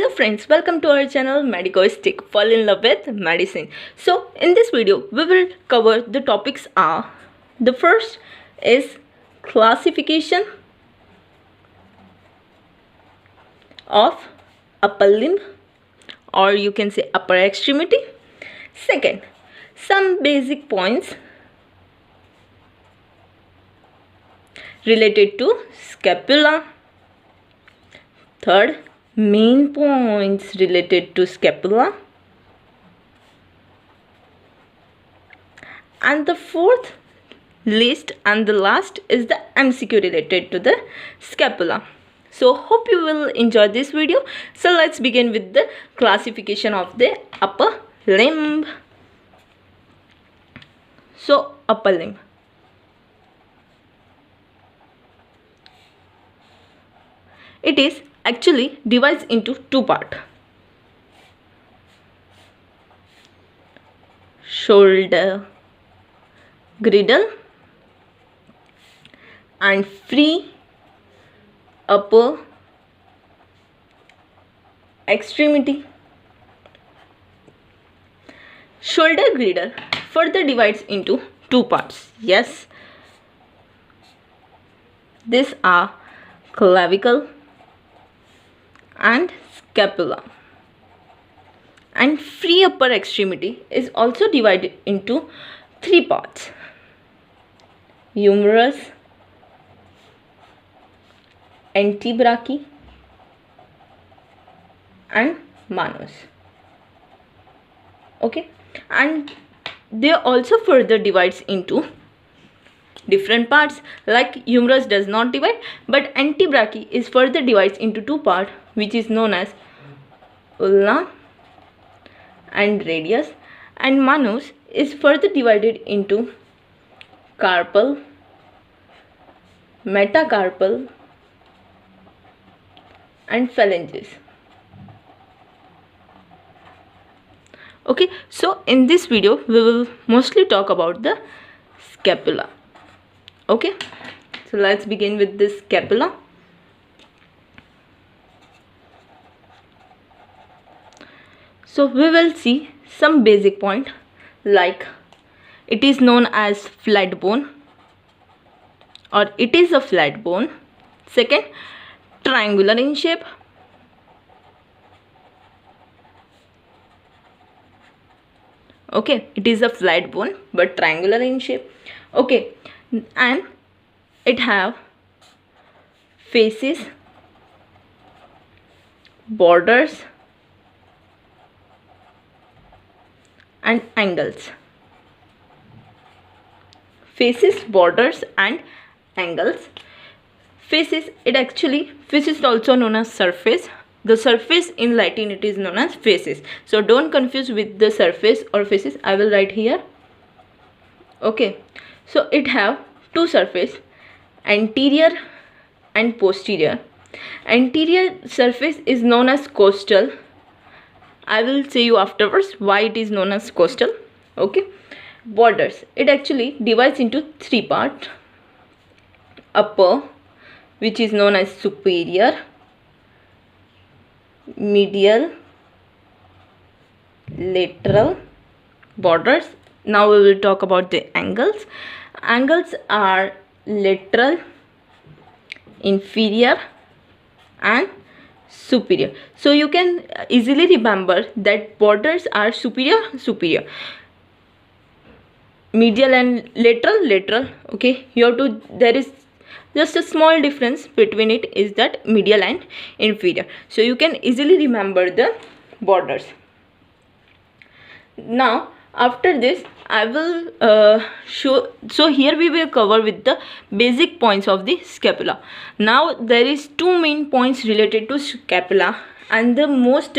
Hello friends, welcome to our channel Medicoistic, fall in love with medicine. So in this video we will cover the topics are, the first is classification of upper limb, or you can say upper extremity. Second, some basic points related to scapula. Third, main points related to scapula. And the fourth list and the last is the MCQ related to the scapula. So hope you will enjoy this video. So let's begin with the classification of the upper limb. So upper limb. It is actually divides into two parts: shoulder girdle and free upper extremity. Shoulder girdle further divides into two parts. Yes, these are clavicle and scapula. And free upper extremity is also divided into three parts: humerus, antebrachy and manus. Okay, and they also further divides into different parts. Like humerus does not divide, but antebrachy is further divides into two parts, which is known as ulna and radius, and manus is further divided into carpal, metacarpal and phalanges. Okay, so in this video we will mostly talk about the scapula. Okay, so let's begin with the scapula. So we will see some basic point, like it is known as flat bone, or it is a flat bone. Second, triangular in shape. Okay, it is a flat bone but triangular in shape. Okay, and it have faces, borders and angles. Faces, borders and angles. Faces, faces is also known as surface. The surface in Latin it is known as faces. So don't confuse with the surface or faces. I will write here. Okay, so it have two surface, anterior and posterior. Anterior surface is known as costal. I will say you afterwards why it is known as costal. Okay, borders, it actually divides into three parts: upper, which is known as superior, medial, lateral borders. Now we will talk about the angles. Angles are lateral, inferior and superior. So you can easily remember that borders are superior, medial and lateral. Okay, there is just a small difference between it, is that medial and inferior. So you can easily remember the borders. Now after this I will show. So here we will cover with the basic points of the scapula. Now there is two main points related to scapula, and the most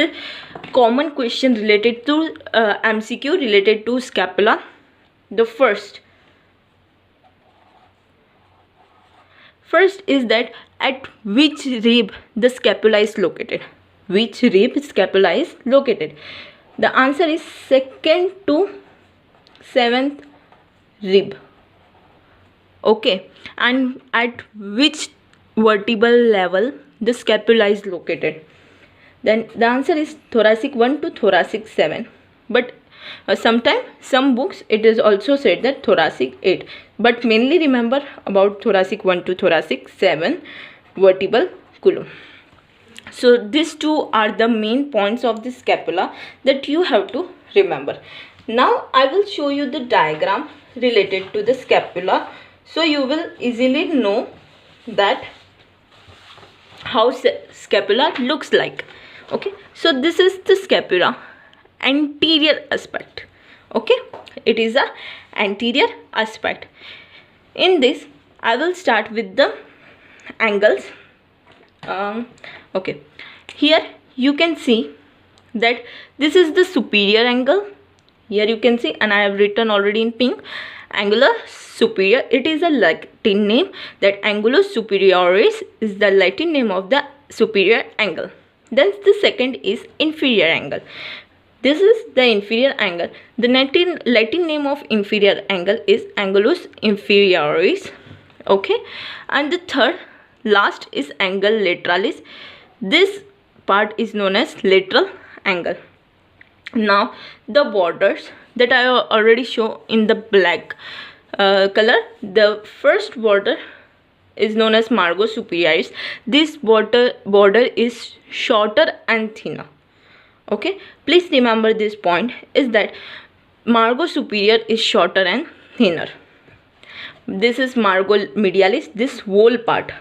common question related to MCQ related to scapula. The first is that at which rib the scapula is located. Which rib scapula is located? The answer is second to seventh rib. Okay, and at which vertebral level the scapula is located? Then the answer is thoracic 1 to thoracic 7. But sometimes some books it is also said that thoracic 8. But mainly remember about thoracic 1 to thoracic 7 vertebral column. So these two are the main points of the scapula that you have to remember. Now I will show you the diagram related to the scapula, so you will easily know that how scapula looks like. Okay, so this is the scapula anterior aspect. Okay, it is a anterior aspect. In this I will start with the angles. Okay, here you can see that this is the superior angle. Here you can see, and I have written already in pink, angular superior. It is a Latin name, that angulus superioris is the Latin name of the superior angle. Then the second is inferior angle. This is the inferior angle. The Latin name of inferior angle is angulus inferioris. Okay, and the third last is angle lateralis. This part is known as lateral angle. Now the borders that I already show in the black color, the first border is known as margo superioris. This border is shorter and thinner. Okay, please remember this point is that margo superior is shorter and thinner. This is margo medialis, this whole part.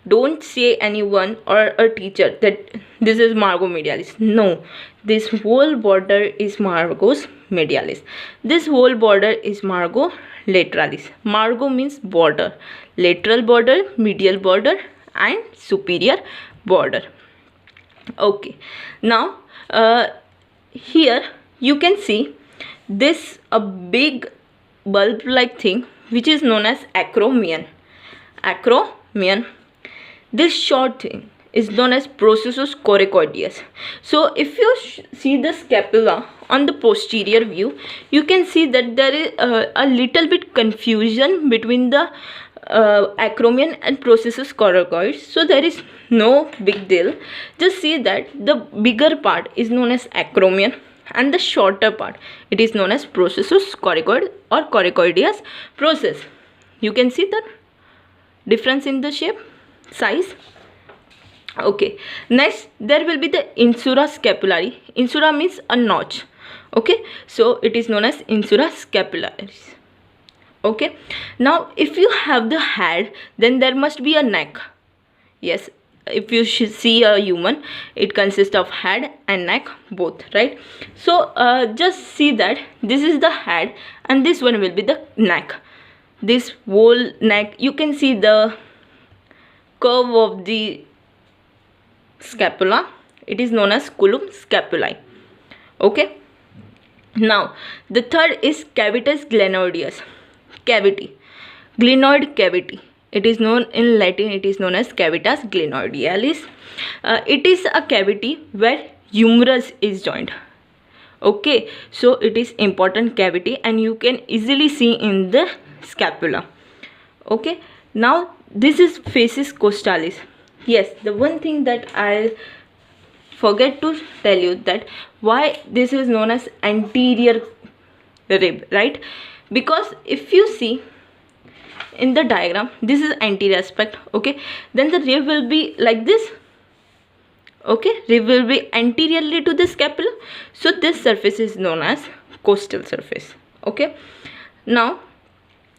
Don't say anyone or a teacher that this is margo medialis. No, this whole border is margos medialis. This whole border is margo lateralis. Margo means border, lateral border, medial border and superior border. Okay, now here you can see this a big bulb like thing which is known as acromion. Acromion. This short thing is known as processus coracoideus. So if you see the scapula on the posterior view, you can see that there is a little bit confusion between the acromion and processus coracoides. So there is no big deal. Just see that the bigger part is known as acromion and the shorter part it is known as processus coracoid or coracoideus process. You can see the difference in the shape, size. Okay, next there will be the insula scapulari. Insula means a notch. Okay, so it is known as insula scapularis. Okay, now if you have the head, then there must be a neck. Yes, if you see a human, it consists of head and neck both, right? So just see that this is the head and this one will be the neck. This whole neck, you can see the curve of the scapula. It is known as column scapulae. Okay, now the third is cavitas glenoideus. Cavity, glenoid cavity. It is known in Latin, it is known as cavitas glenoidealis. It is a cavity where humerus is joined. Okay, so it is important cavity and you can easily see in the scapula. Okay, now this is fasces costalis. Yes, the one thing that I forget to tell you, that why this is known as anterior rib, right? Because if you see in the diagram, this is anterior aspect. Okay, then the rib will be like this. Okay, rib will be anteriorly to the scapula, so this surface is known as costal surface. Okay, now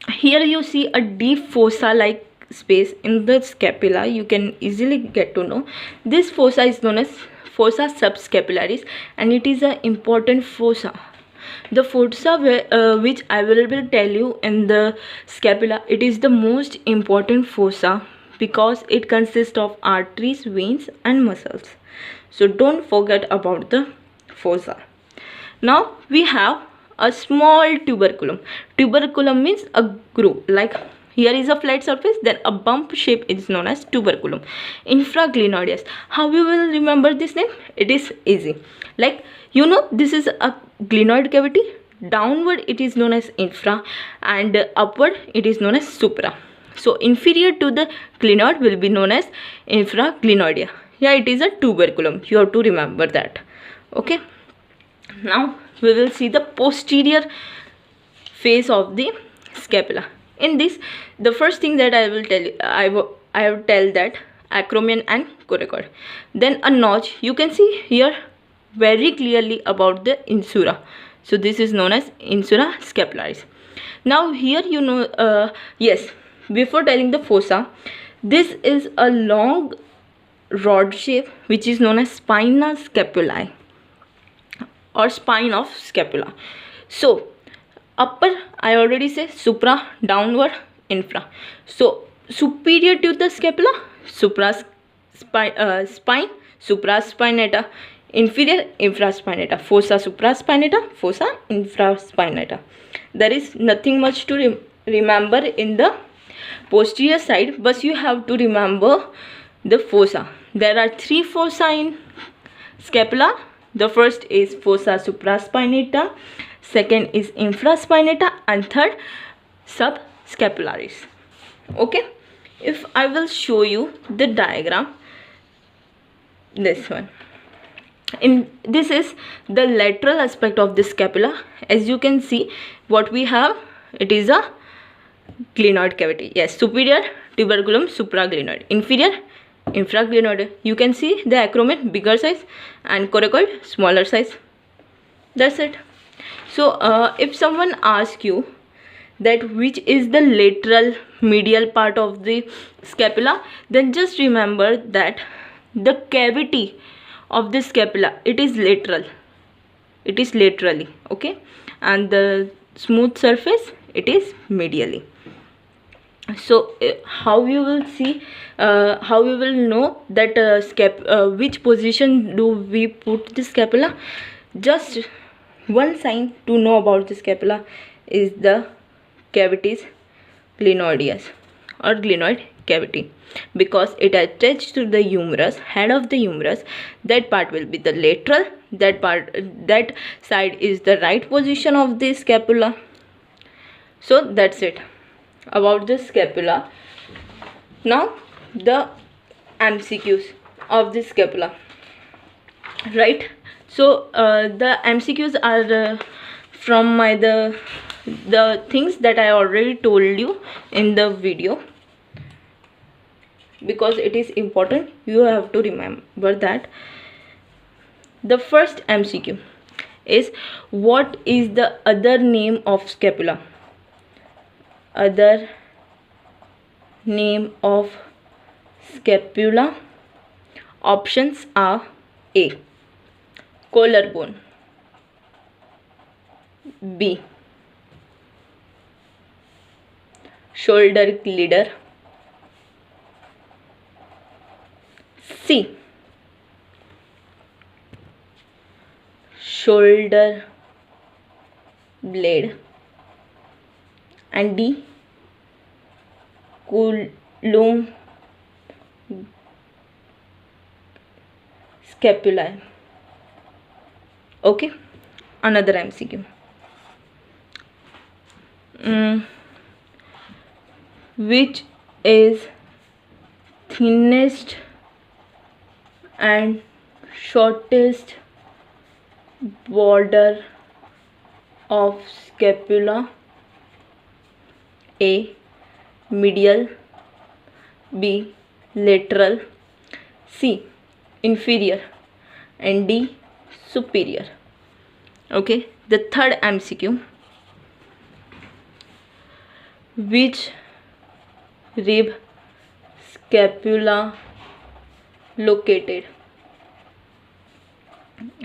here you see a deep fossa like space in the scapula. You can easily get to know this fossa is known as fossa subscapularis and it is an important fossa. The fossa which I will tell you in the scapula, it is the most important fossa because it consists of arteries, veins and muscles. So don't forget about the fossa. Now we have a small tuberculum. Tuberculum means a groove, like here is a flat surface, then a bump shape is known as tuberculum. Infraglenoideus. How you will remember this name? It is easy. Like, you know, this is a glenoid cavity. Downward it is known as infra and upward it is known as supra. So inferior to the glenoid will be known as infraglenoidea. Yeah, it is a tuberculum. You have to remember that. Okay. Now we will see the posterior face of the scapula. In this, the first thing that I will tell you, I have tell that acromion and coracoid. Then a notch. You can see here very clearly about the insula. So this is known as insula scapularis. Now here you know, yes, before telling the fossa, this is a long rod shape which is known as spina scapulae or spine of scapula. So upper, I already say supra, downward, infra. So superior to the scapula, spine, supraspinata. Inferior, infraspinata. Fossa supraspinata, fossa infraspinata. There is nothing much to remember in the posterior side, but you have to remember the fossa. There are 3 fossa in scapula. The first is fossa supraspinata, second is infraspinata, and third subscapularis. Okay, if I will show you the diagram, this one. This is the lateral aspect of the scapula. As you can see, what we have, it is a glenoid cavity. Yes, superior tuberculum supraglenoid, inferior infraglenoid. You can see the acromion bigger size and coracoid smaller size. That's it. So if someone asks you that which is the lateral medial part of the scapula, then just remember that the cavity of the scapula, it is lateral, it is laterally, okay, and the smooth surface, it is medially. So how you will see, how you will know that which position do we put the scapula? Just one sign to know about the scapula is the cavities glenoideus or glenoid cavity, because it attached to the humerus, head of the humerus. That part will be the lateral, that side is the right position of the scapula. So that's it about the scapula. Now the MCQs of the scapula, right? So the MCQs are from the things that I already told you in the video, because it is important, you have to remember that. The first MCQ is, what is the other name of scapula? Other name of scapula. Options are A, collarbone, B, shoulder glider, C, shoulder blade, and D, column scapulae. Okay, another MCQ. Which is thinnest and shortest border of scapula? A, medial, B, lateral, C, inferior, and D, superior. Okay, the third MCQ. Which rib scapula located?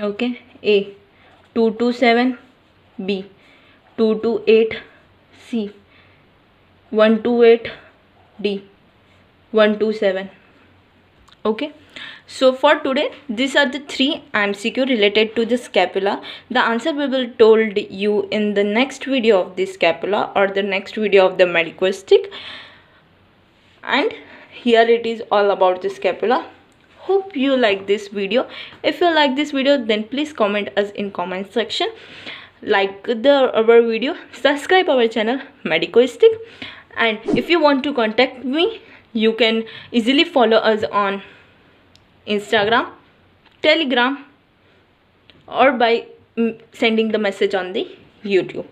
Okay, A, 2 to 7, B, 2 to 8, C, 1 to 8, D, 1 to 7. Okay, so for today, these are the 3 MCQ related to the scapula. The answer we will told you in the next video of the scapula or the next video of the medicoistic. And here it is all about the scapula. Hope you like this video. If you like this video, then please comment us in comment section. Like our video, subscribe our channel medicoistic, and if you want to contact me, you can easily follow us on Instagram, Telegram, or by sending the message on the YouTube.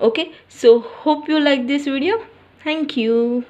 Okay, so hope you like this video. Thank you.